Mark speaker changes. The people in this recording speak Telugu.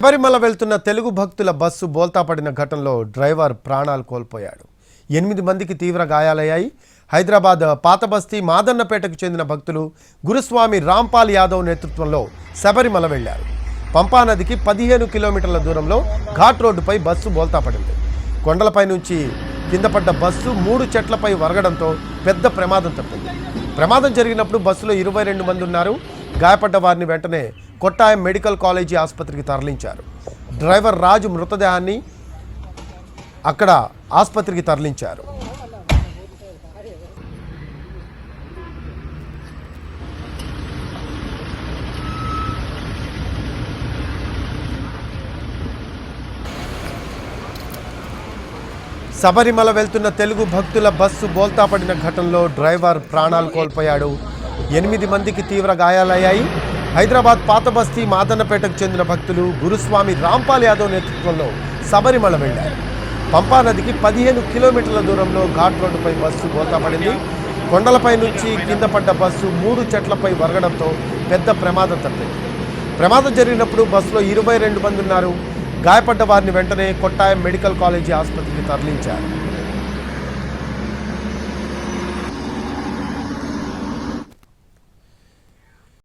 Speaker 1: శబరిమల వెళ్తున్న తెలుగు భక్తుల బస్సు బోల్తా పడిన ఘటనలో డ్రైవర్ ప్రాణాలు కోల్పోయాడు. 8 మందికి తీవ్ర గాయాలయ్యాయి. హైదరాబాద్ పాతబస్తీ మాదన్నపేటకు చెందిన భక్తులు గురుస్వామి రాంపాల్ యాదవ్ నేతృత్వంలో శబరిమల వెళ్లారు. పంపా నదికి 15 కిలోమీటర్ల దూరంలో ఘాట్ రోడ్డుపై బస్సు బోల్తా పడింది. కొండలపై నుంచి కింద పడ్డ బస్సు 3 చెట్లపై వరగడంతో పెద్ద ప్రమాదం తప్పింది. ప్రమాదం జరిగినప్పుడు బస్సులో 22 మంది ఉన్నారు. గాయపడ్డ వారిని వెంటనే కొట్టాయం మెడికల్ కాలేజీ ఆసుపత్రికి తరలించారు. డ్రైవర్ రాజు మృతదేహాన్ని అక్కడ ఆసుపత్రికి తరలించారు. శబరిమల వెళ్తున్న తెలుగు భక్తుల బస్సు బోల్తా పడిన ఘటనలో డ్రైవర్ ప్రాణాలు కోల్పోయాడు. 8 మందికి తీవ్ర గాయాలయ్యాయి. హైదరాబాద్ పాతబస్తీ మాదన్నపేటకు చెందిన భక్తులు గురుస్వామి రాంపాల్ యాదవ్ నేతృత్వంలో శబరిమల వెళ్లారు. పంపా నదికి 15 కిలోమీటర్ల దూరంలో ఘాట్ రోడ్డుపై బస్సు బోల్తా పడింది. కొండలపై నుంచి కింద పడ్డ బస్సు 3 చెట్లపై వరగడంతో పెద్ద ప్రమాదం తప్పింది. ప్రమాదం జరిగినప్పుడు బస్సులో 22 మంది ఉన్నారు. గాయపడ్డ వారిని వెంటనే కొట్టాయం మెడికల్ కాలేజీ ఆసుపత్రికి తరలించారు.